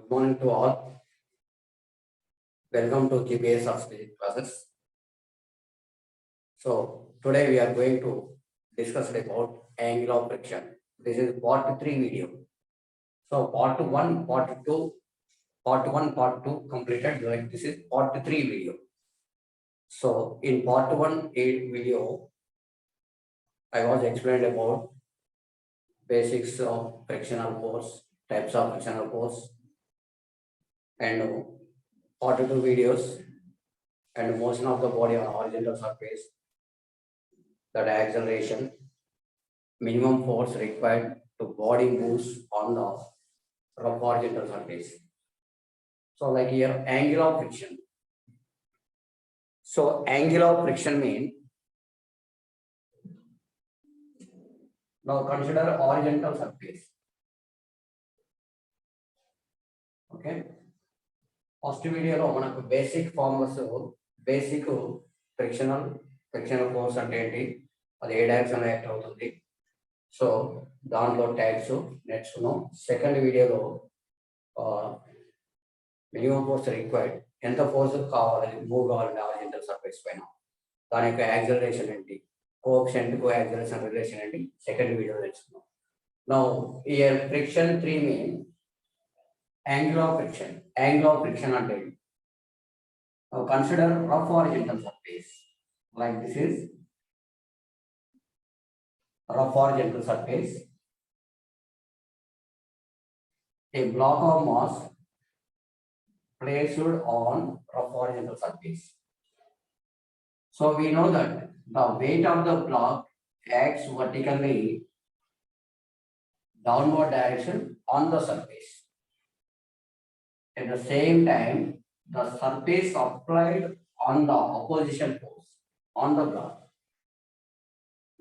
Good morning to all. Welcome to GPS of Physics classes. So today we are going to discuss about angle of friction. This is part 3 video. So part 1, part 2, part 2 completed. Like this is part 3 video. So in part 1 video, I was explained about basics of frictional force, types of frictional force, and part 2 videos and motion of the body on horizontal surface, that acceleration, minimum force required to body moves on the rough horizontal surface. So like here, angle of friction. So angle of friction means, now consider horizontal surface. Okay. First video lo manaku basic forms, basic frictional force అంటే ఏంటి, అది ఏ direction లో act అవుతుంది, so దాంట్లో tags నేర్చుకున్నాం. Second వీడియోలో minimum force required, ఎంత force కావాలి మూవ్ కావాలంటే హారిజాంటల్ సర్ఫేస్ పైన, దాని యొక్క యాక్సిలరేషన్ ఏంటి, కోఎఫిషియంట్ కు యాక్సిలరేషన్ రిలేషన్ ఏంటి, సెకండ్ వీడియోలో నేర్చుకున్నాం. Now here friction 3 mean angle of friction. Angle of friction అంటే now consider rough horizontal surface. Like this is rough horizontal surface. A block of mass placed on rough horizontal surface. So we know that the weight of the block acts vertically downward direction on the surface. At the same time, the surface applied on the opposition force on the block.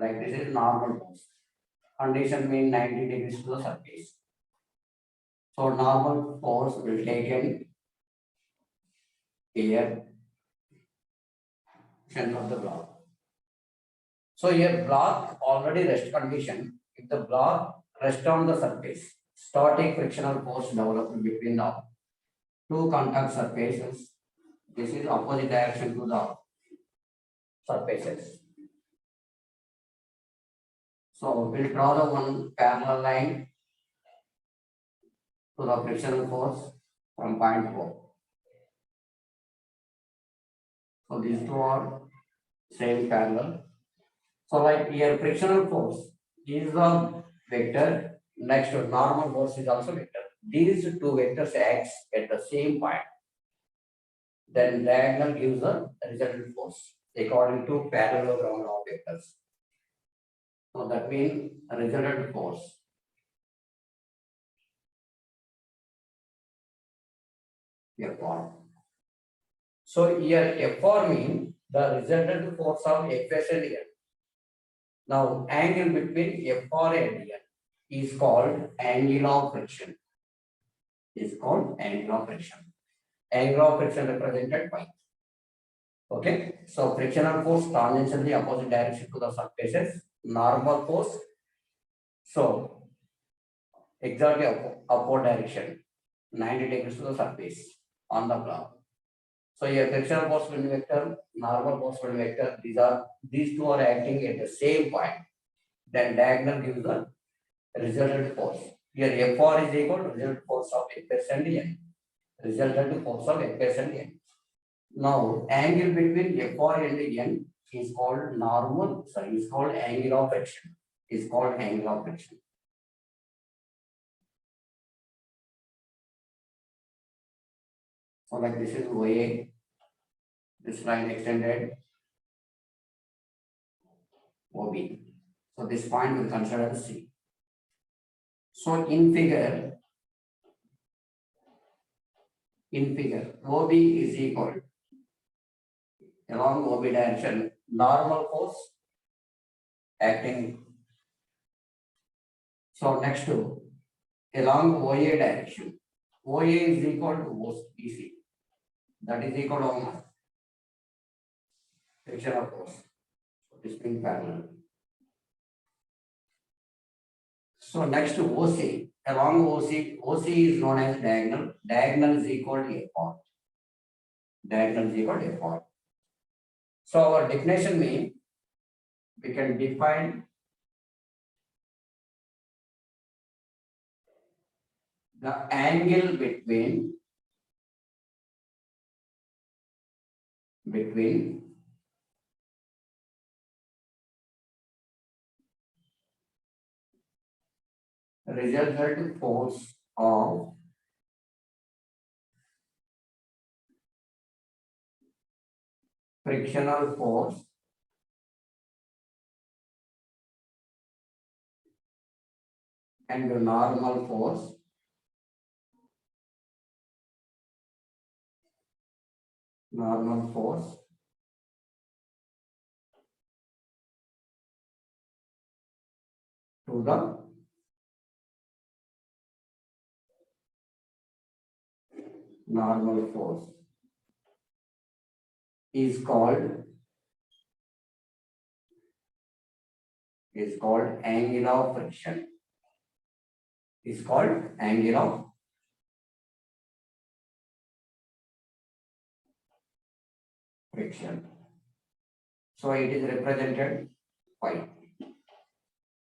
Like this is normal force. Condition mean 90 degrees to the surface. So normal force will taken here, center of the block. So here block already rest condition. If the block rests on the surface, static frictional force developed between the two contact surfaces. This is opposite direction to the surfaces. So we'll draw the one parallel line to the frictional force from point 4. So these two are same parallel. So like here frictional force is the vector, next to normal force is also vector. These two vectors acts at the same point. Then diagonal gives the resultant force according to parallelogram of vectors. So that means resultant force. F1. So here F4 means the resultant force of Fs and N. Now angle between F4 and N is called angle of friction. Is called angle of friction. Angle of friction represented by. Okay. So frictional force tangentially opposite direction to the surfaces. Normal force. So exactly upward direction, 90 degrees to the surface on the block. So here frictional force will be vector, normal force will be vector. These two are acting at the same point. Then diagonal gives the resultant force. Here F4 is equal to resultant force of Fs and N. Resultant force of Fs and N. Now angle between F4 and N is called is called angle of friction. Is called angle of friction. So like this is OA, this line extended OB. So this point will consider C. So in figure, OB is equal along OB direction, normal force acting. So next to along OA direction, OA is equal to OC. That is equal to frictional force. So this being parallel. So next to OC, along OC is known as diagonal. Diagonal is equal to effort. Diagonal is equal to effort. So our definition means we can define the angle between resultant force of frictional force and normal force to the normal force is called angle of friction. Is called angle of friction. So it is represented phi.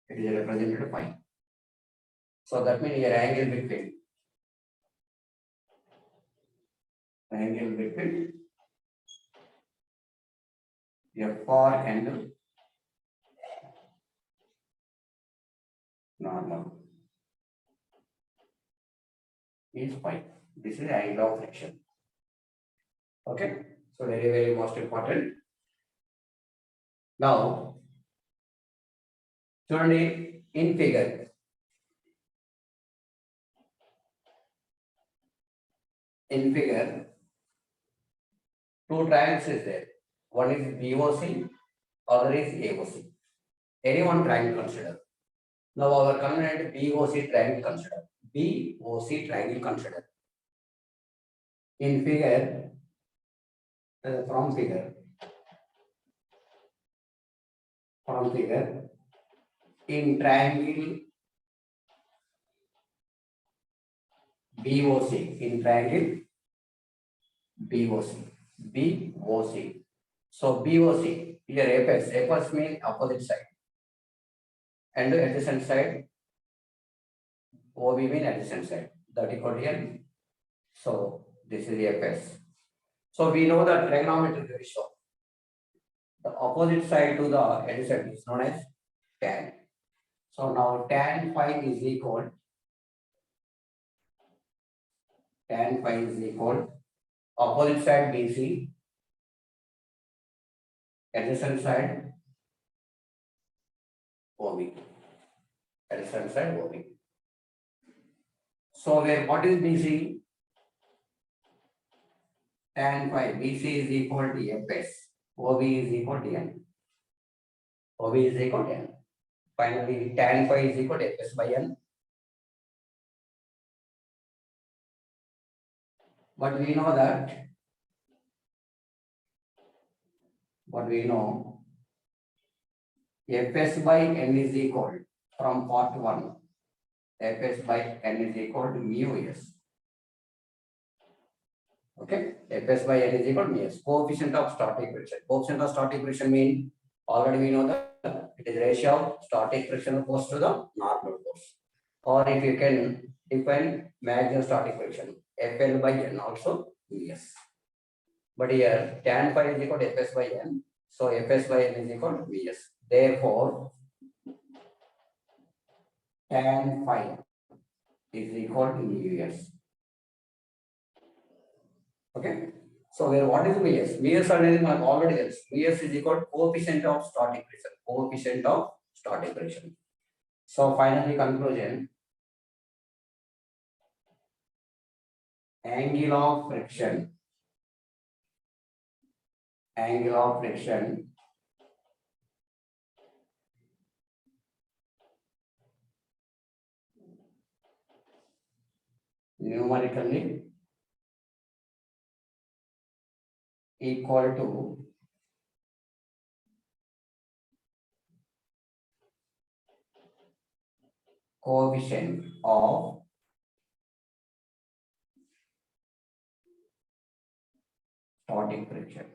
It is represented phi. So that means your angle between FR and normal is phi. This is angle of friction. Okay. So very, very most important. Now, చూడండి in figure. In figure, two triangles is there. One is BOC, other is AOC. Any one triangle consider. Now our convenient BOC triangle consider. BOC triangle consider. In figure, from figure, in triangle BOC, in triangle BOC. So BOC, here FS means opposite side, and the adjacent side, OB means adjacent side, that equal to N. So this is the FS. So we know the trigonometric ratio. The opposite side to the adjacent is known as tan. So now tan phi is equal opposite side BC, adjacent side OB. Adjacent side OB. So where what is BC? Tan phi BC is equal to FS. OB is equal to N. OB is equal to N. Finally, tan phi is equal to FS by N. But we know Fs by N is equal from part 1. Fs by N is equal to mu s. Okay, Fs by N is equal to mu s. Coefficient of static friction. Coefficient of static friction means already we know that it is ratio of static frictional force to the normal force. Or if you can define maximum static friction, Fl by N also mu s. But here tan phi is equal to Fs by N. So Fs by N is equal to mu s. Therefore, tan phi is equal to mu s. Okay. So where what is mu s? Mu s already there. Mu s is equal to coefficient of static friction. Coefficient of static friction. So finally conclusion. Angle of friction numerically equal to coefficient of static friction.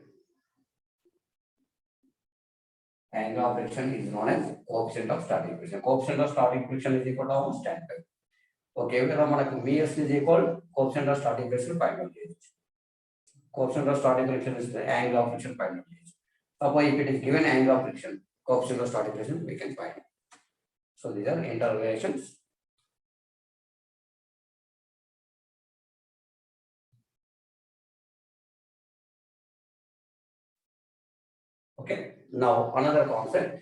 Angle of friction is known as coefficient of static friction. Coefficient of static friction is equal to how much? 10 pi. Okay, ఇక్కడ మనకు Vs is equal coefficient of static friction find out చేయొచ్చు. Coefficient of static friction is the angle of friction find out చేయొచ్చు. Suppose if it is given angle of friction, coefficient of static friction we can find. So these are interrelations. Okay, now another concept.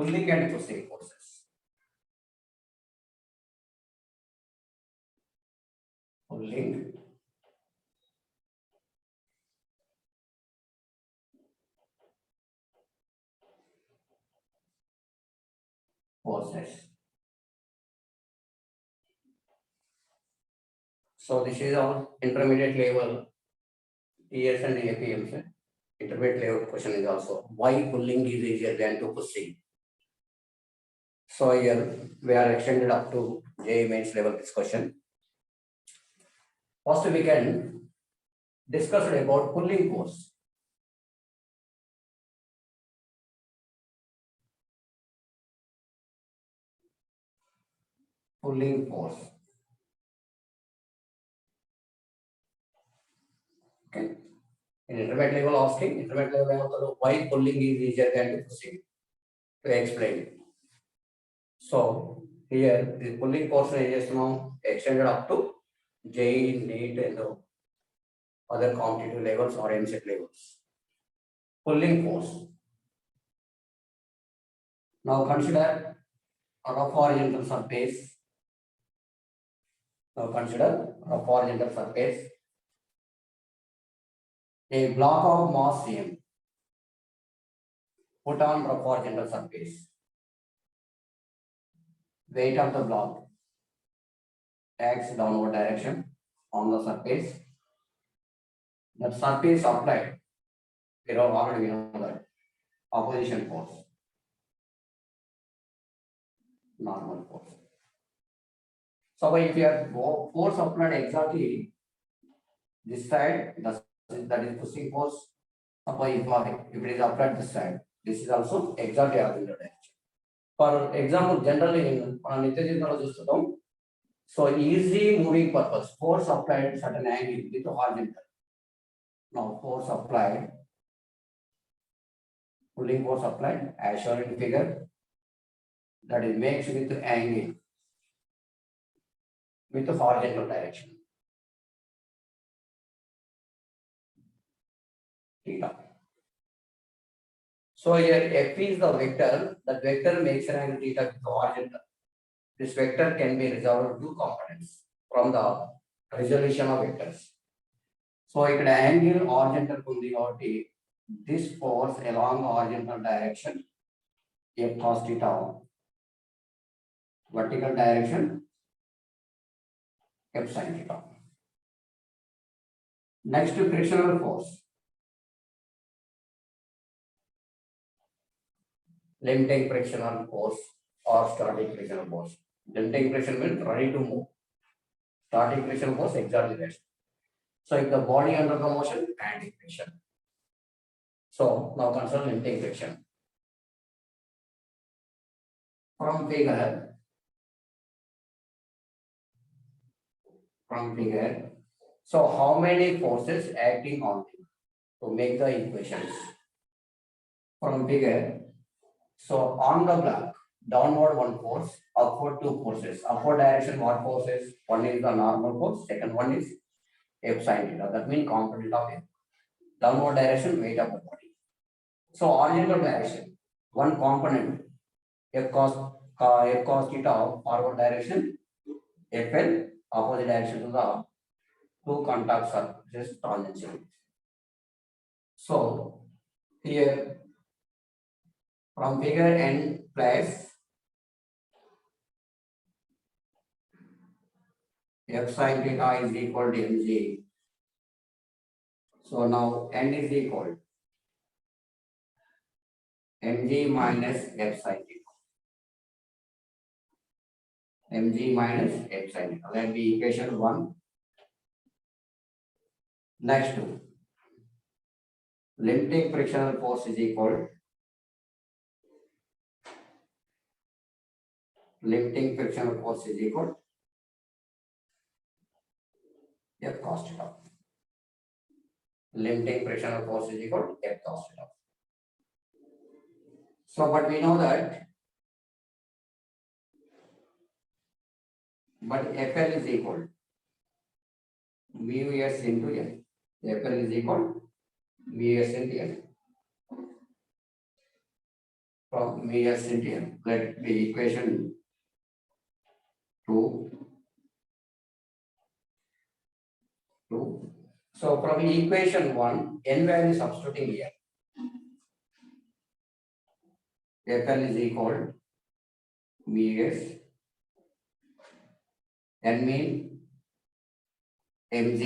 Pulling and pushing forces. Pulling forces. So this is our intermediate level TS and APMs. Intermediate level question is also why pulling is easier than to pushing. So here we are extended up to JEE mains level this question. First we can discuss about pulling force. Pulling force. Okay. In intermediate level asking, intermediate level why pulling is easier than pushing. To explain. So here the pulling portion is now extended up to JEE, NEET and other competitive levels or MCET levels. Pulling force. Now consider a rough horizontal surface. Now consider rough horizontal surface. A block of mass m put on rough horizontal surface. Weight of the block acts downward direction on the surface. The surface applied, we have already know that opposition force, normal force. So if you have force applied exactly this side, that is pushing force. Suppose if it is applied this side, this is also exactly opposite direction. For example, generally in nitya jeevanalo chustuntam, so easy moving purpose, force applied at certain angle with horizontal. Now force applied, pulling force applied as shown in figure, that is makes with angle with the horizontal direction. Theta. So here F is the vector, that vector makes an angle theta with the horizontal. This vector can be resolved to two components from the resolution of vectors. So ఇక్కడ angle horizontal ఉంది కాబట్టి this force along horizontal direction F cos theta, vertical direction F sin theta. Next to frictional force. Limiting frictional force or static frictional force. Limiting friction means ready to move. Static friction force exactly that. So if the body under the motion, anti-friction. So now consider limiting friction. From figure, so how many forces acting on it to make the equations? From figure, so on the block, downward one force, upward two forces. Upward direction what forces? One is the normal force, second one is F sin theta. That means component of F. Downward direction, weight of the body. So horizontal direction, one component F cos theta, forward direction FL opposite direction to the two contact surfaces tangential. So here from figure n place f sin theta is equal to mg. So now n is equal mg minus f sin theta. Mg minus f sin theta. That will be equation 1. Next two. Limiting frictional force is equal limiting frictional force is equal F cos theta. Limiting frictional force is equal F cos theta. So, but we know that, but FL is equal mu s into N. FL is equal mu s into N. From mu s into N. Let be equation 2. So from equation 1, N value substituting here. FL is equal mu s. N mean mg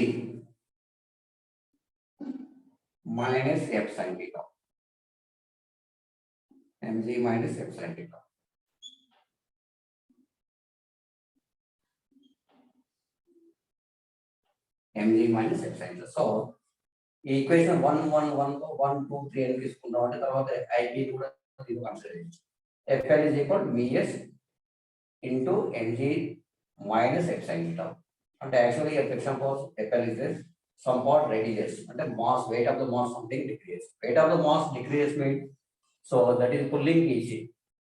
minus f sin theta. Mg minus f sin theta. Mg minus f sin theta. So equation 1, 1, 1, 1, 2, 3 అని తీసుకుంటాం అంటే తర్వాత IP కూడా consider చేయొచ్చు. FL is equal to Vs into Mg minus f sin theta. అంటే actually friction force FL is this, some part reduces అంటే mass, weight of the mass something decreases. Weight of the mass decreases means, so that is pulling easy.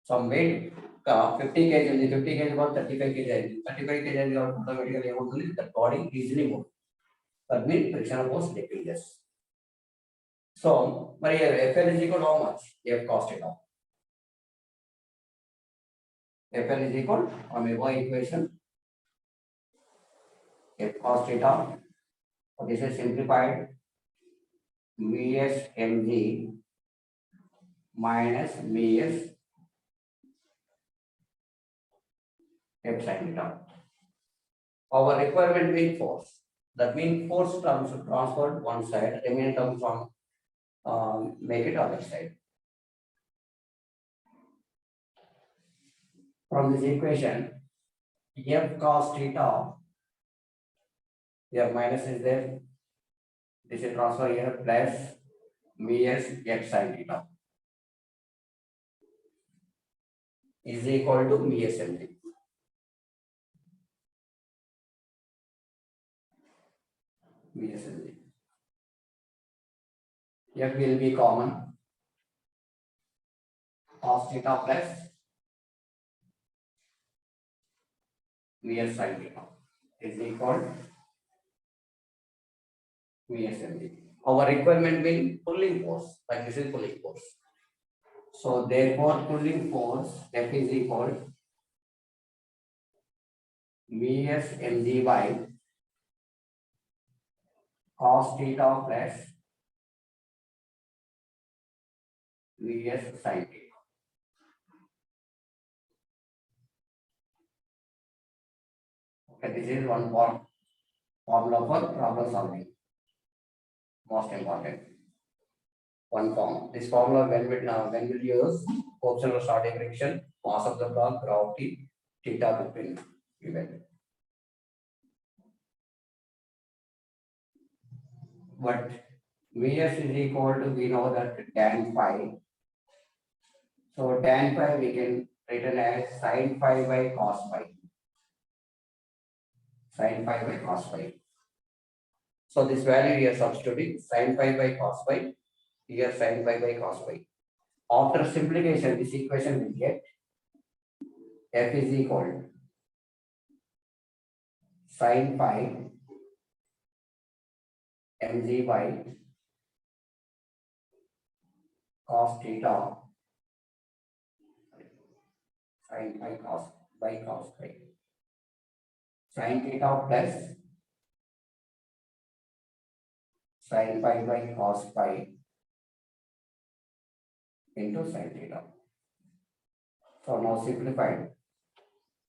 Some weight 50 kg ఉంది, 50 kg about 35 kg అయింది, 35 kg అయింది కాబట్టి ఆటోమేటిక్గా ఏమవుతుంది, the body easily moves. That means frictional force decreases. So, మరి FL is equal to how much? F cos theta. FL is equal from above equation F cos theta. So this is simplified Vs mg minus Vs f sin theta. Our requirement means force. That means force terms transferred one side, remaining terms from make it other side. From this equation, f cos theta, here minus is there, this is transfer here, plus Vs f sin theta is equal to Vs mg. Vs mg. F will be common, cos theta plus Vs sin theta is equal to Vs mg. Our requirement means pulling force, like this is pulling force. So therefore pulling force F is equal to Vs mg by cos theta plus Vs sin theta. Okay, this is one formula for problem solving. Most important. One form. This formula when will use optional starting friction, mass of the block, gravity, theta between given. But Vs is equal to, we know that tan phi. So tan phi we can written as sin phi by cos phi. Sin phi by cos phi. So this value we are substituting sin phi by cos phi. Here sin phi by cos phi. After simplification, this equation will get F is equal to sin phi mg by cos theta sin phi cos by cos phi. sin theta plus sin phi by cos phi into sin theta. So now simplified.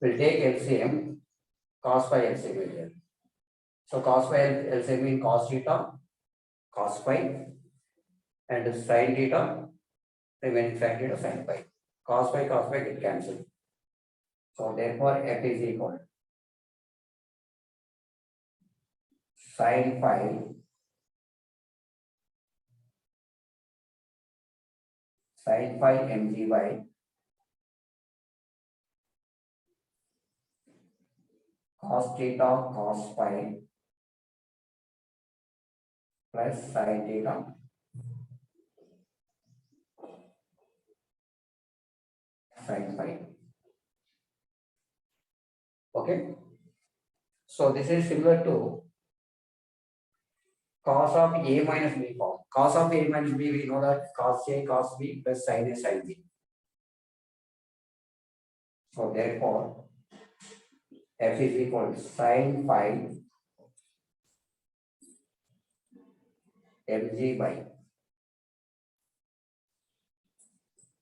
We'll take LCM, cos phi LCM is there. So cos phi LCM means cos theta, cos phi, and sin theta, remaining sin theta, sin phi. Cos phi get cancelled. So therefore F is equal sin phi mg by cos theta cos phi plus sin theta sin phi. Okay. So this is similar to cos of A minus B form. Cos of A minus B, we know that cos A cos B plus sin A sin B. So therefore F is equal to sin phi mg by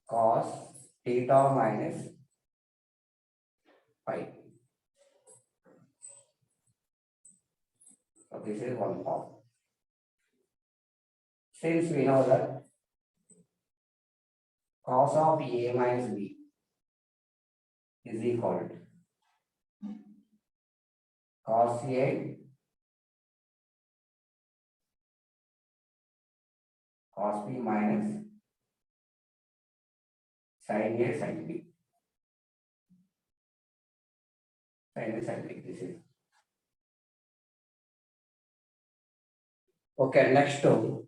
cos theta minus phi. So this is one form. Since we know that cos of A minus B is equal to cos A cos B minus sin A sin B. Sin A sin B. This is okay. Next to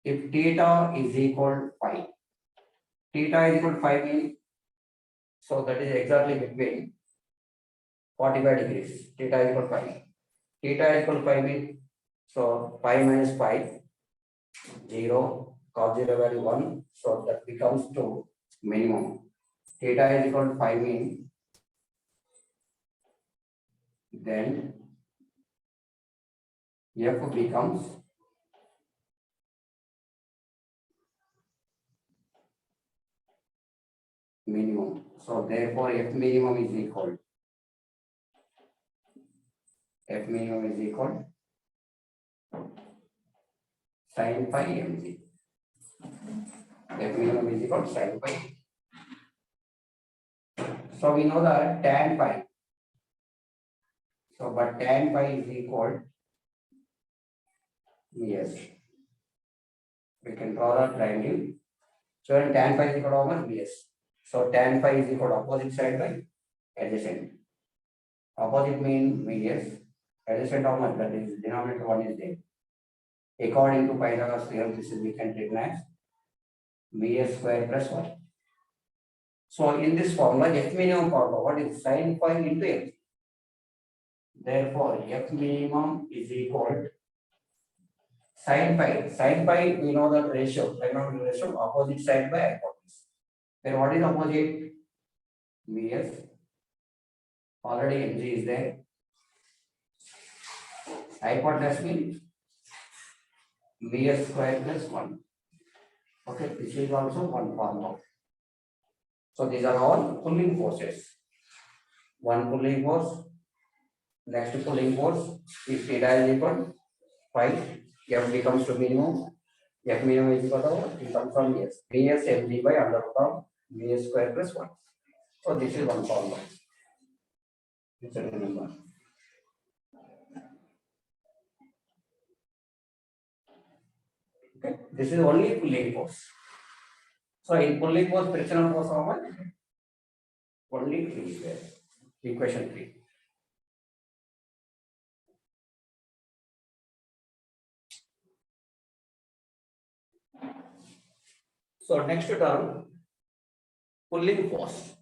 if theta is equal to phi, theta is equal to phi means so that is exactly between 45 degrees. Theta is equal to phi. Theta is equal to phi means so pi minus pi 0, cos 0 value 1, so that becomes to minimum. Theta is equal to phi means then F becomes minimum. So therefore F minimum is equal sin phi mg. F minimum is equal to sin phi. So we know that tan phi. So but tan phi is equal yes. We can draw the triangle. So when tan phi is equal to how much? Bs. So tan phi is equal to opposite side by adjacent. Opposite mean bs. Adjacent how much? That is denominator one is there. According to Pythagoras theorem, this is we can take as bs square plus 1. So in this formula, F minimum formula, what is sin phi into x? Therefore, F minimum is equal to sin phi. Sin phi, we know the ratio, trigonometric ratio, opposite side by hypotenuse. Then what is opposite? Bs. Already mg is there. Hypotenuse means bs square plus 1. Okay, this is also one formula. So these are all pulling forces. One pulling force, next pulling force, if theta is equal to 5, F becomes to minimum. F minimum is equal to what? It comes from S. Bs mg by under root of bs square plus 1. So this is one formula. You should remember. Okay, this is only pulling force. So in pulling force, frictional force how much? Only 3 is there. Equation 3. So next term, pulling force.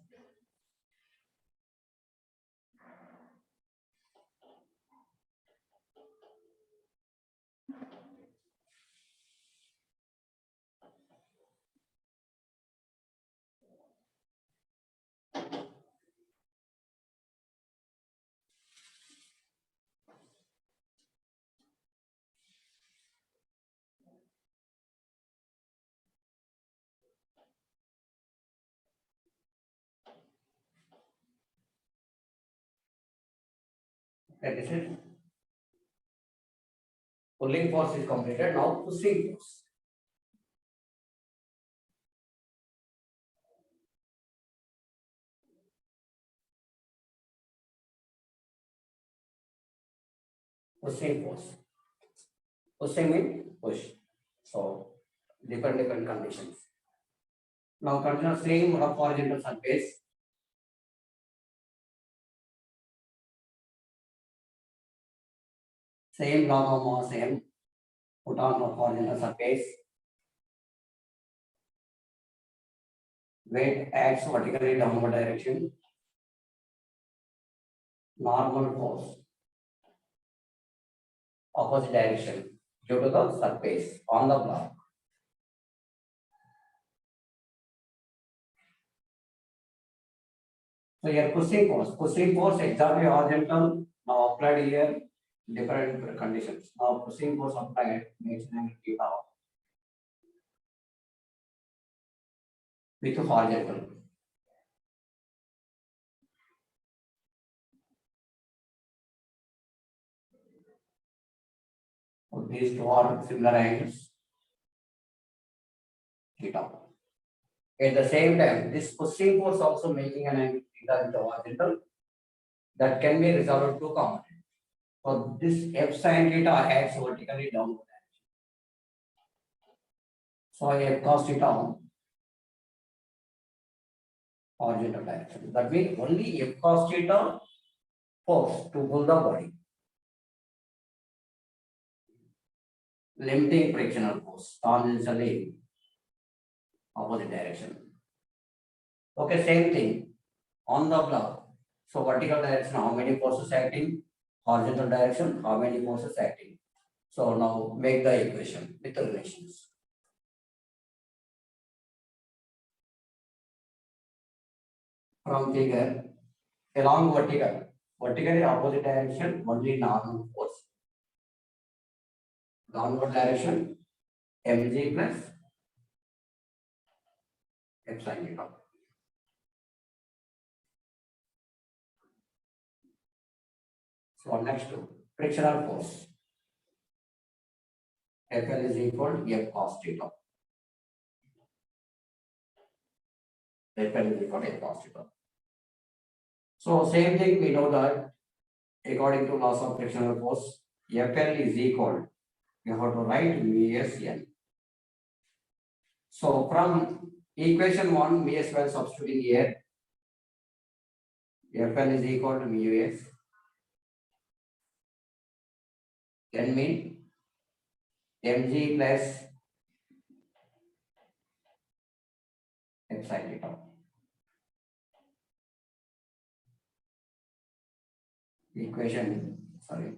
And this is pulling force is completed. Now pushing force. Pushing force. Pushing means push. So different conditions. Now consider same rough horizontal surface. Same log of mass m put on rough horizontal surface. Weight acts vertically downward direction. Normal force opposite direction due to the surface on the block. So here pushing force exactly horizontal. Now applied here different conditions. Now pushing force applied makes an angle theta with horizontal. So these two are similar angles theta. At the same time, this pushing force also making an angle theta with the horizontal that can be resolved to component. So this f sin theta acts vertically downward. So f cos theta horizontal direction. That means only f cos theta force to pull the body. Limiting frictional force tangentially opposite direction. Okay, same thing on the block. So vertical direction, how many forces acting? Horizontal direction, how many forces acting? So now make the equation with the relations. From figure, along vertically opposite direction, only normal force. Downward direction, mg plus epsilon theta. So next to frictional force. FL is equal to F cos theta. FL is equal to F cos theta. So same thing we know that according to laws of frictional force, FL is equal. We have to write mu s N. So from equation 1, mu s well substituting here. FL is equal to mu s. N mean mg plus epsilon theta. Equation, sorry.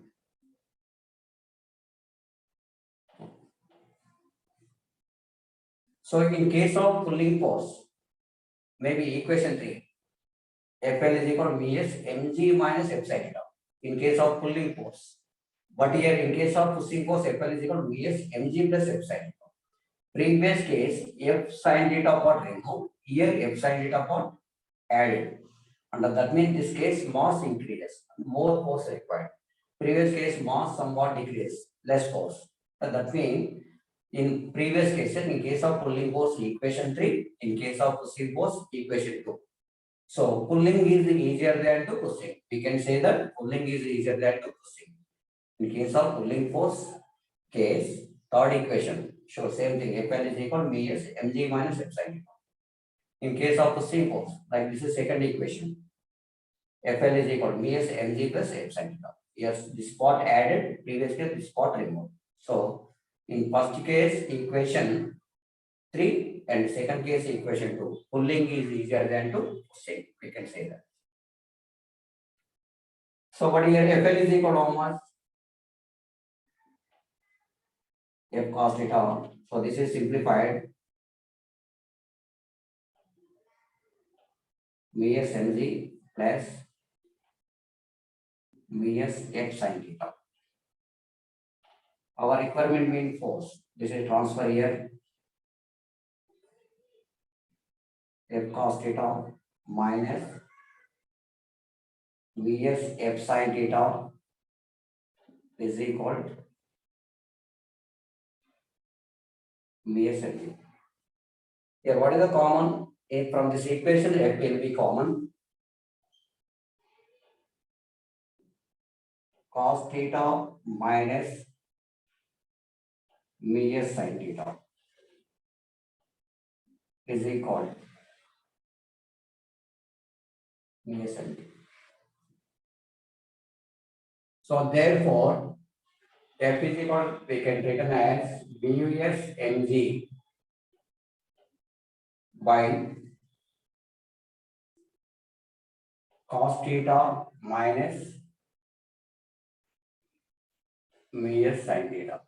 So in case of pulling force, maybe equation 3, FL is equal to mu s mg minus epsilon theta. In case of pulling force. But here in case of pushing force, FL is equal to mu s mg plus epsilon theta. Previous case, F sin theta got removed. Here F sin theta got added. And that means this case mass increases, more force required. Previous case mass somewhat decreases, less force. And that means in previous cases, in case of pulling force, equation 3, in case of pushing force, equation 2. So pulling is easier than to pushing. We can say that pulling is easier than to pushing. In case of pulling force case, third equation shows same thing. FL is equal to mu s mg minus epsilon theta. In case of pushing force, like this is second equation. FL is equal to mu s mg plus epsilon theta. Yes, this spot added, previous case this spot removed. So in first case equation 3 and second case equation 2, pulling is easier than to pushing. We can say that. So what here FL is equal to how much? F cos theta. So this is simplified. Mu s mg plus mu s f sin theta. Our requirement mean force. This is transfer here. F cos theta minus mu s f sin theta is equal to MSLU. Here, what is the common? From this equation, F will be common. Cos theta minus minus sin theta is equal to MSLU. So therefore, F is equal, we can written as BUS mg by cos theta minus minus sin theta.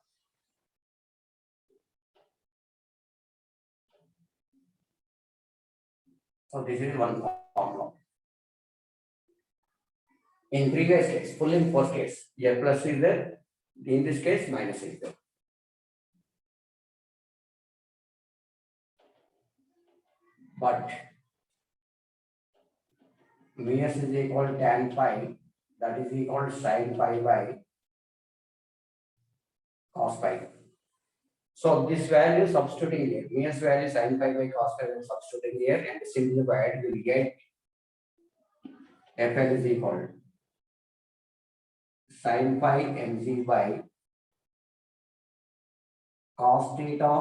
So this is one formula. In previous case, full in first case, F plus is there. In this case, minus is there. But minus is equal to tan phi, that is equal to sin phi by cos phi. So this value substituting here, minus value sin phi by cos phi will substituting here and simplified will get Fl is equal to sin phi mg by cos theta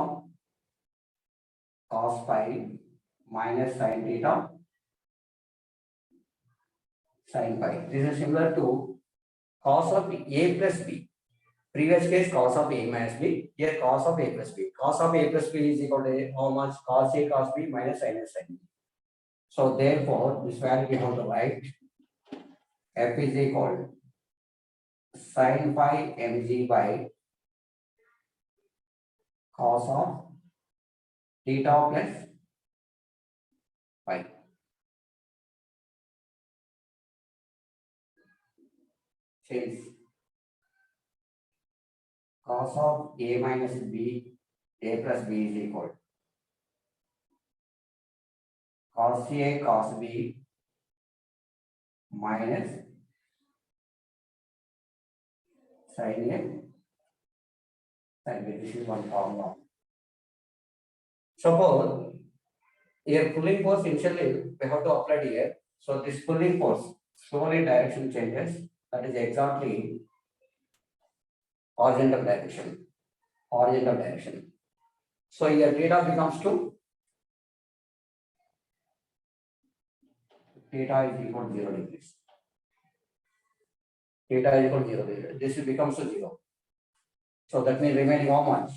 cos phi minus sin theta sin phi. This is similar to cos of a plus b. Previous case cos of a minus b. Here cos of a plus b. Cos of a plus b is equal to how much? Cos a cos b minus sin a sin b. So therefore, this value we have to write f is equal to sin phi mg by cos of theta plus phi. Since cos of a minus b, a plus b is equal to cos a cos b minus sin a sin b. This is one formula. Suppose here pulling force initially we have to apply here. So this pulling force slowly direction changes. That is exactly horizontal direction. Horizontal direction. So here theta becomes to theta is equal to 0 degrees. Theta is equal to 0 degrees. This becomes to 0. So that means remaining how much?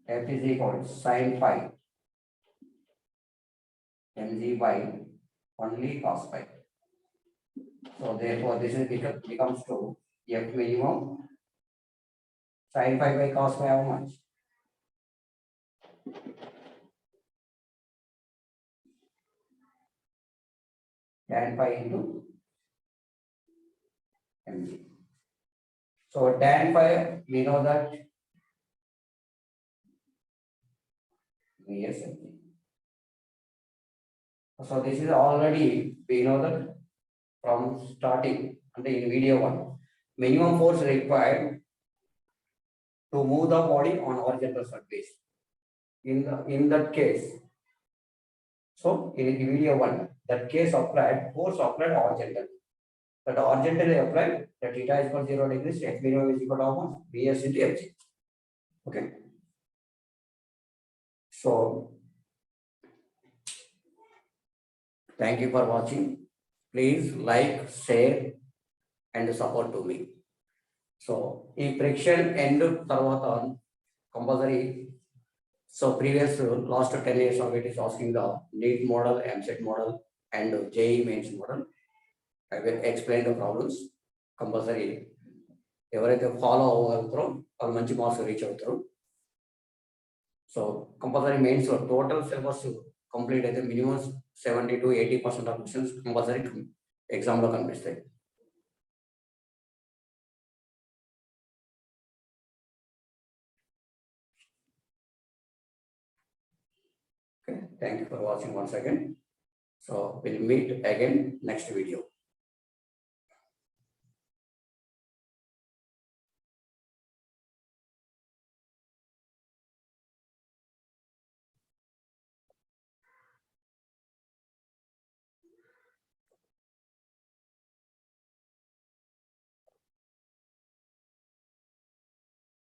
F is equal to sin phi mg by only cos phi. So therefore this is becomes to F minimum sin phi by cos phi how much? Tan phi into mg. So tan phi we know that Vs mg. So this is already we know that from starting and in video 1 minimum force required to move the body on horizontal surface. In that case, so in video 1 that case applied force applied horizontal. That horizontally applied the theta is equal to 0 degrees, F minimum is equal to how much? Vs into mg. Okay. So thank you for watching. Please like, share and support to me. So ఈ friction end తర్వాత compulsory. So previous last 10 years of it is asking the NEET model, MCET model and JEE mains model. I will explain the problems compulsory. ఎవరైతే follow అవ్వగలుగుతారో వాళ్ళు మంచి marks reach అవుతారు. So compulsory mains total syllabus complete అయితే minimum 70 to 80% of questions compulsory ఎగ్జామ్లో కనిపిస్తాయి. Okay, thank you for watching once again. So we'll meet again next video.